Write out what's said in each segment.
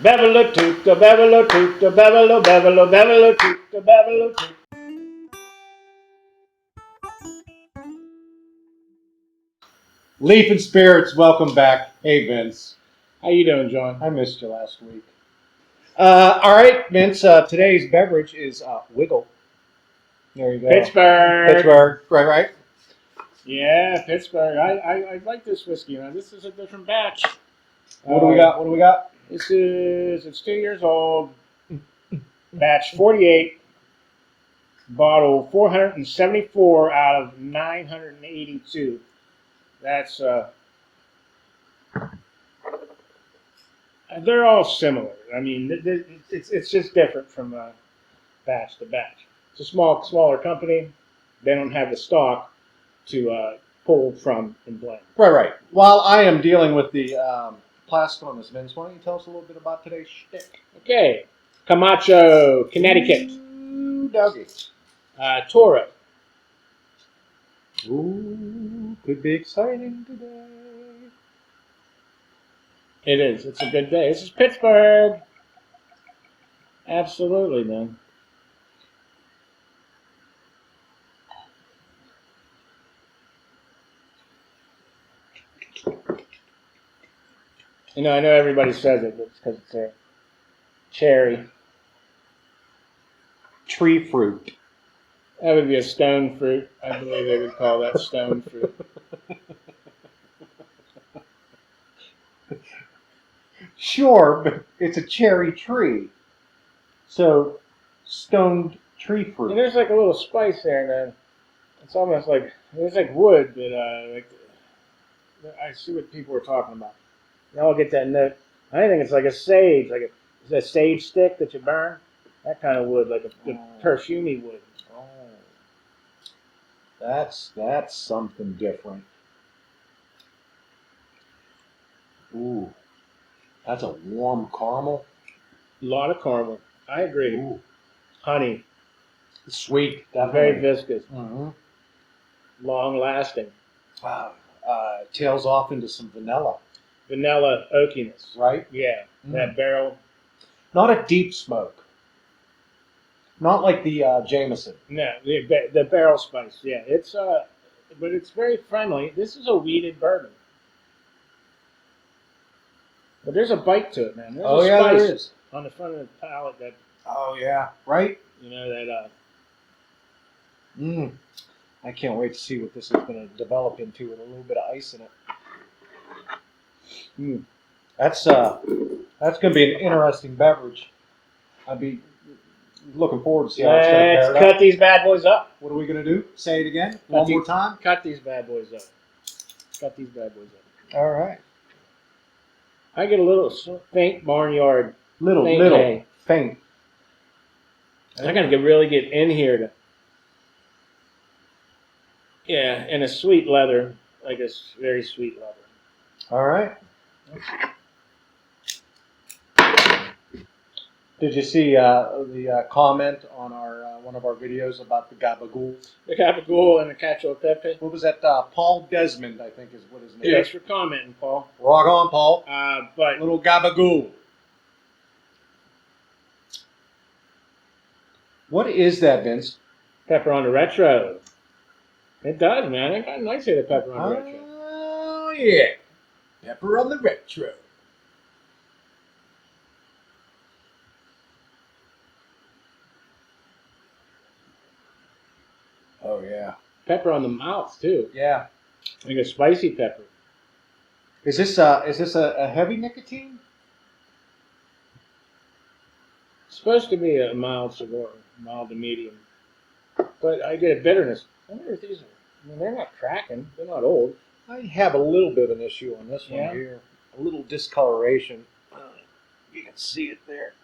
Bevelo toot, the bevelo toot, the bevelo, bevelo, bevelo toot, the bevelo toot. Leaf and Spirits, welcome back. Hey, Vince. How you doing, John? I missed you last week. All right, Vince. Today's beverage is Wiggle. There you go. Pittsburgh. Pittsburgh. Right. Yeah, Pittsburgh. I like this whiskey. Now, this is a different batch. What do we got? It's 2 years old. Batch 48. Bottle 474 out of 982. That's they're all similar. I mean, it's just different from batch to batch. It's a smaller company. They don't have the stock to pull from and blend. Right. While I am dealing with the plastic on this, Vince, why don't you tell us a little bit about today's shtick? Okay, Camacho, Connecticut. Ooh, doggy. Toro. Ooh, could be exciting today. It is. It's a good day. This is Pittsburgh. Absolutely, man. I know everybody says it, but it's because it's a cherry. Tree fruit. That would be a stone fruit. I believe they would call that stone fruit. Sure, but it's a cherry tree. So, stoned tree fruit. And there's like a little spice there, man. It's almost like it's like wood, but I see what people were talking about. Y'all get that note. I think it's like a sage, it's a sage stick that you burn. That kind of wood, like a perfumey wood. Oh, that's something different. Ooh, that's a warm caramel. A lot of caramel. I agree. Ooh, Honey. sweet, Very definitely. viscous. Mm-hmm. Long lasting. Wow. Tails off into some vanilla, Vanilla oakiness. right? Yeah. That barrel. Not a deep smoke. Not like the Jameson. No, the barrel spice. Yeah, it's but it's very friendly. This is a weeded bourbon. But there's a bite to it, man. There's a spice there is. on the front of the palate that Oh yeah, right. that I can't wait to see what this is going to develop into with a little bit of ice in it. That's going to be an interesting beverage. I'd be looking forward to see how it's going to pair let's it cut up. these bad boys up. What are we going to do? Say it again. One more time. Cut these bad boys up. Cut these bad boys up. All right. I get a little faint barnyard. Little faint. I gotta really get in here to. Yeah, and a sweet leather, like a very sweet leather. All right. Did you see the comment on our one of our videos about the gabagool? The gabagool and the cacio pepe. What was that? Paul Desmond, I think, is what his name is. Thanks for commenting, Paul. Rock on, Paul. But Little gabagool. What is that, Vince? pepper on the retro. It does, man. It got nice here, the pepper on the retro. Oh yeah, pepper on the retro. Oh yeah. Pepper on the mouth too, Yeah. like a spicy pepper. Is this a heavy nicotine? It's supposed to be a mild cigar, mild to medium, but I get a bitterness. I wonder if these are. I mean, they're not cracking. They're not old. I have a little bit of an issue on this Yeah? one here. A little discoloration. You can see it there.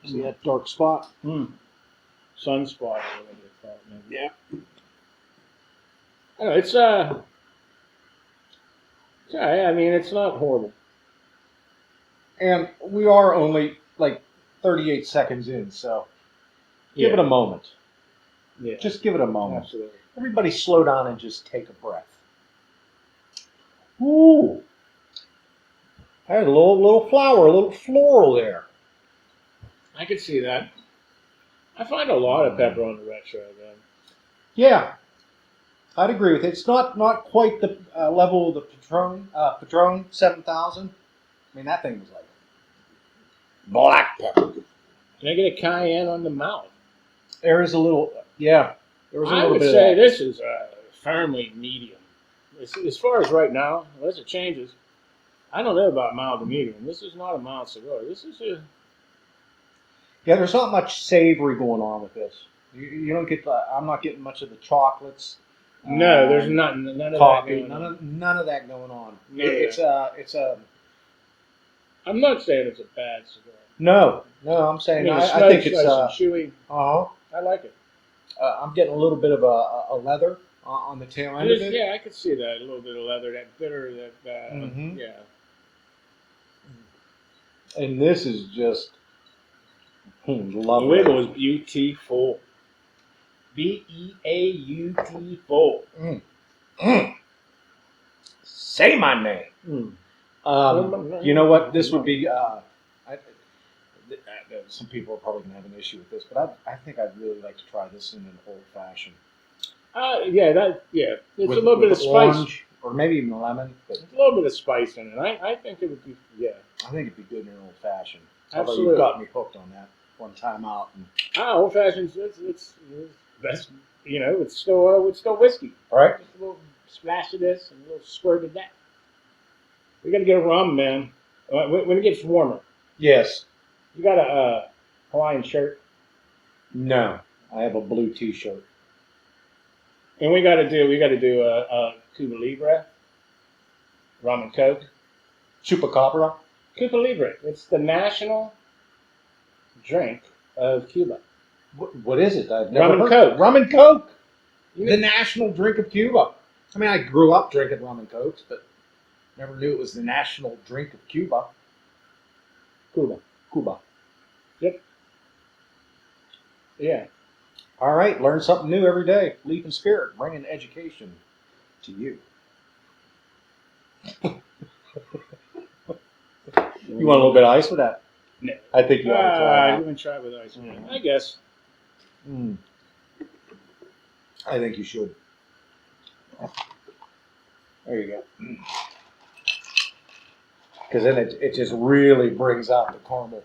See that dark spot? Sunspot or whatever they call it. Maybe. Yeah. I don't know, it's I mean, it's not horrible. And we are only like 38 seconds in, so give it a moment. Yeah, Just give it a moment. absolutely. Everybody slow down and just take a breath. Ooh. I had a little flower, a little floral there. I could see that. I find a lot of pepper on the retro, man. Yeah, I'd agree with it. It's not quite the level of the Patron 7000. I mean, that thing was like black pepper. Can I get a cayenne on the mouth? There is a little, yeah. There was a I little would bit say of that. this is firmly medium. As far as right now, unless it changes, I don't know about mild to medium. This is not a mild cigar. This is a Yeah, there's not much savory going on with this. You don't get the. I'm not getting much of the chocolates. no. There's none of Coffee. that. None of that going on. None of It's a. I'm not saying it's a bad cigar. No. I'm I saying mean, I think it's nice and chewy. uh I like it. I'm getting a little bit of a leather on the tail end of it. Yeah, I could see that. A little bit of leather, that bitter, that Mhm. yeah. And this is just The lovely. label is beautiful. Beautiful. Say my name. You know what? This would be. Some people are probably going to have an issue with this, but I think I'd really like to try this in an old fashioned. Yeah. It's a little bit of spice. Orange, or maybe even lemon. But There's a little bit of spice in it. I think it would be, yeah. I think it'd be good in an old fashioned. Absolutely. Although you've got me hooked on that one time out. And, Old fashioned, it's best, it's still whiskey. all right. Just a little splash of this and a little squirt of that. We got to get a rum, man. When it gets warmer. Yes. You got a Hawaiian shirt. No. I have a blue T-shirt. And we got to do a Cuba Libre, rum and coke. Chupacabra. Cuba Libre. It's the national drink of Cuba. What is it? I've Rum and heard. Coke. Rum and Coke. You The know- national drink of Cuba. I mean, I grew up drinking rum and cokes, but never knew it was the national drink of Cuba. Cuba. Yep. Yeah. All right, learn something new every day. Leaf and Spirit, bringing education to you. You want a little bit of ice with that? No. I think you ought to try I'm that. going to try it with ice cream. I guess. Mm. I think you should. There you go. Because then it just really brings out the caramel.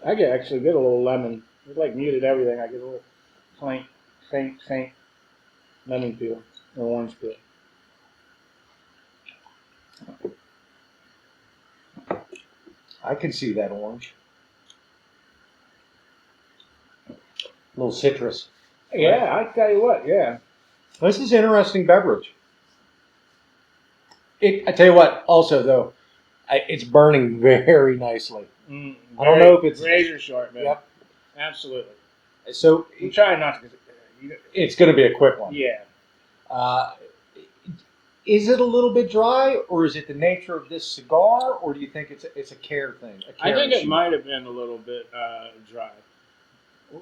I actually get a little lemon. It like muted everything. I get a little faint lemon peel or orange peel. I can see that orange. A little citrus. Yeah, I tell you what. Yeah. This is an interesting beverage. I tell you what, also though, it's burning very nicely. I don't know if it's razor sharp, man. Yep. Absolutely. So I'm trying not to. it's going to be a quick one. Yeah. Is it a little bit dry, or is it the nature of this cigar, or do you think it's a care thing? I think it might have been a little bit dry.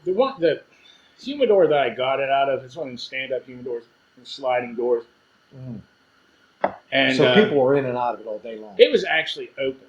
The humidor that I got it out of, it's one of the stand-up humidors, and sliding doors. Mm. And So people were in and out of it all day long. it was actually open.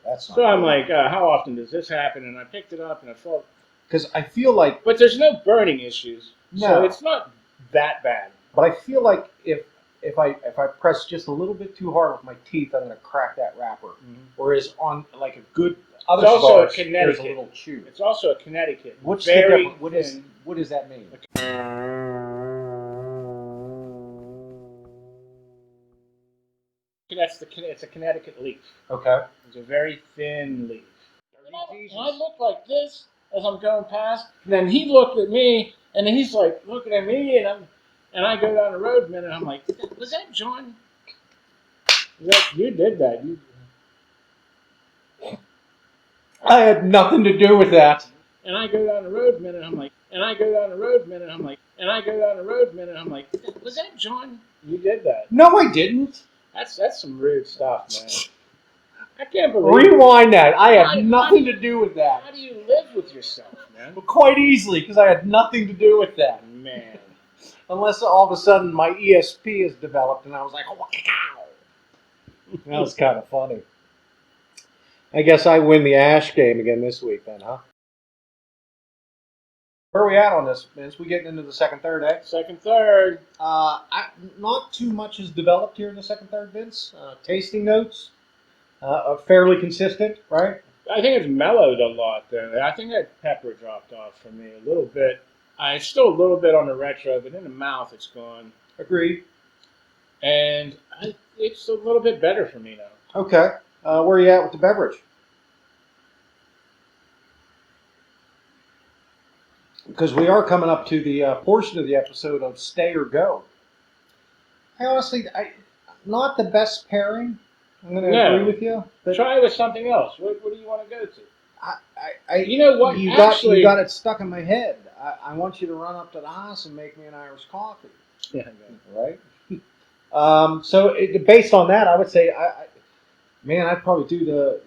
That's not So I'm good. like, how often does this happen? And I picked it up and I felt, Because I feel like, but there's no burning issues, so No. it's not that bad. but I feel like if I press just a little bit too hard with my teeth, I'm going to crack that wrapper. Whereas on like a good other It's also a cigars, there's a Connecticut. little chew. It's also a Connecticut. What's very the difference? What does that mean? It's a Connecticut leaf. Okay. It's a very thin leaf. And I look like this as I'm going past. And then he looked at me, and then he's like looking at me, and I go down the road a minute. And I'm like, was that John? You did that. I had nothing to do with that. And I go down the road a minute. I'm like, was that John? You did that. No, I didn't. That's some rude stuff, man. I can't believe. Rewind that. I How- had nothing to do with that. How do you live with yourself, man? Quite easily, because I had nothing to do with that. Man. Unless all of a sudden my ESP is developed and I was like, wow. That was kind of funny. I guess I win the Ash game again this week then, huh? Where are we at on this, Vince? We getting into the second, third, eh? Second, third. Not too much has developed here in the second, third, Vince. Tasting notes are fairly consistent, right? I think it's mellowed a lot, though. I think that pepper dropped off for me a little bit. It's still a little bit on the retro, but in the mouth it's gone. Agreed. And it's a little bit better for me now. Okay. Where are you at with the beverage? Because we are coming up to the portion of the episode of Stay or Go. I honestly, not the best pairing. I'm going to agree with you. But Try it with something else. What do you want to go to? you know what? You Actually, got it stuck in my head. I want you to run up to the house and make me an Irish coffee. Yeah. Right? So based on that, I would say, I'd probably do the.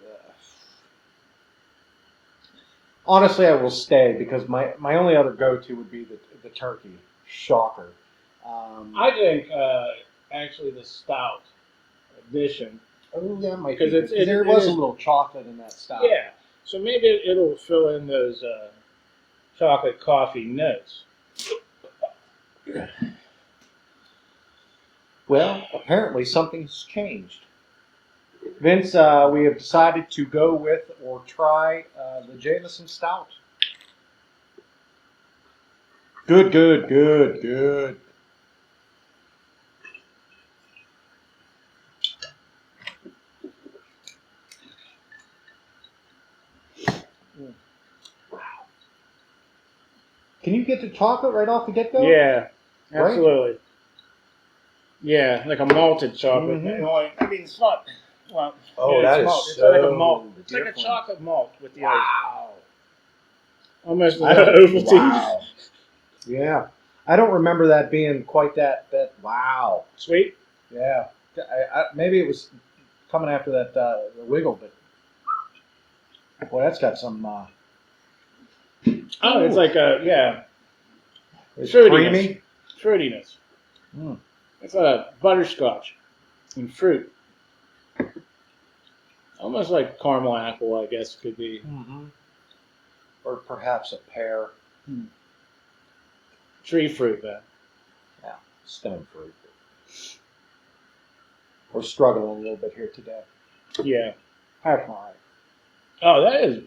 Honestly, I will stay because my only other go-to would be the turkey. Shocker. I think actually the stout edition. Oh, that might Because be it's- good. it- There it was is- a little chocolate in that stout. Yeah. So maybe it'll fill in those chocolate coffee notes. Well, apparently something's changed. Vince, we have decided to go with or try the Jameson Stout. Good. Wow. Can you get the chocolate right off the get-go? Yeah, Right? absolutely. Yeah, like a malted chocolate. Mhm. You know, I mean, it's not. Well, Oh, yeah, that it's is malt. It's like a so malt. It's like a different. chocolate malt with the ice. Wow. Almost I don't- Ovaltine. wow. Yeah. I don't remember that being quite that wow. Sweet. Yeah. Maybe it was coming after that the wiggle, but boy, that's got some. Oh, it's like It's fruitiness. creamy. Fruitiness. Mm. It's a butterscotch and fruit. Almost like caramel apple, I guess could be. Mm-hmm. Or perhaps a pear. Tree fruit, man. Yeah, stone fruit. We're struggling a little bit here today. Yeah. That's all right. Oh, that is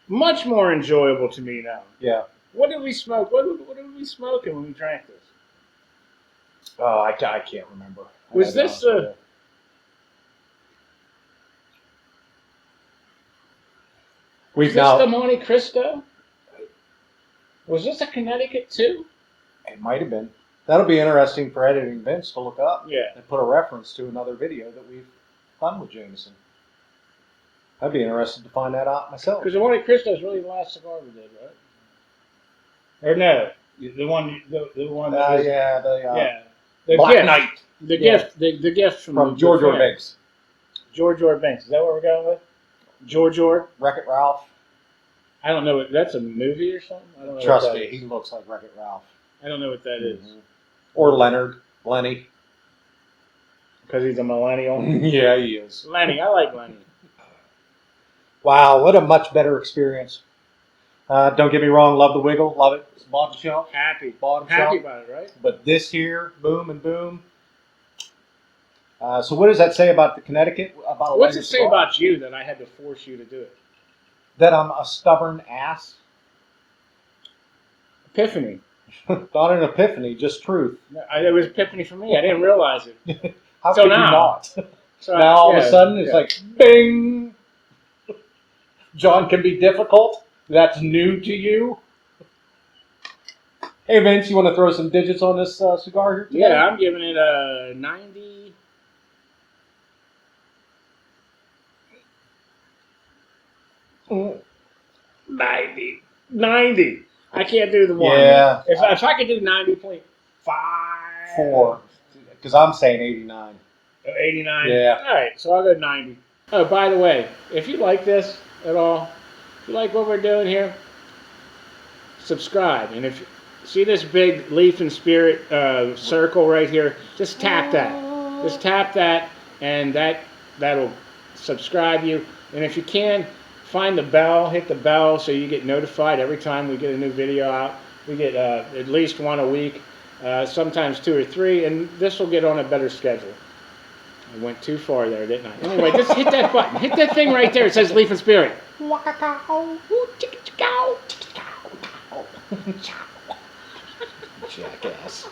much more enjoyable to me now. Yeah. What did we smoke? What did we smoking when we drank this? Oh, I can't remember. Was this We've is this now. the Monte Cristo? Was this a Connecticut too? It might have been. That'll be interesting for editing Vince to look up Yeah. and put a reference to another video that we've done with Jameson. I'd be interested to find that out myself. Because the Monte Cristo is really the last cigar we did, right? Or no, the one that was, Yeah, the Black gift, Knight the Yeah. gift, the gift from George the friend. Banks. George Banks. Is that what we're going with? George. Wreck-It Ralph. I don't know. That's a movie or something. I don't know. Trust what that me, is. he looks like Wreck-It Ralph. I don't know what that is Or Lenny. because he's a millennial. Yeah, he is. Lenny, I like Lenny. Wow, what a much better experience. Don't get me wrong, love the wiggle, love it. It's bottom shelf, Happy bottom about shelf. it, right? But this here, boom and boom. So what does that say about the Connecticut? About What's it Elijah say Cigar? about you that I had to force you to do it? That I'm a stubborn ass? Epiphany. Not an epiphany, just truth. It was epiphany for me. I didn't realize it. How So could now- you not? So Now all of yeah, a sudden it's yeah. like, bing! John can be difficult. That's new to you. Hey Vince, you want to throw some digits on this cigar here today? Yeah, I'm giving it a 90. Mm. 90. I can't do the one. Yeah. If I could do 90.5. 4. Because I'm saying 89. 89. Yeah. All right, so I'll go 90. Oh, by the way, if you like this at all, if you like what we're doing here, subscribe. And if you see this big Leaf and Spirit circle right here, just tap that. Just tap that, and that'll subscribe you. And if you can, find the bell, hit the bell so you get notified every time we get a new video out. We get at least one a week, sometimes 2 or 3, and this will get on a better schedule. I went too far there, didn't I? Anyway, just hit that button. Hit that thing right there. It says Leaf and Spirit. Jackass.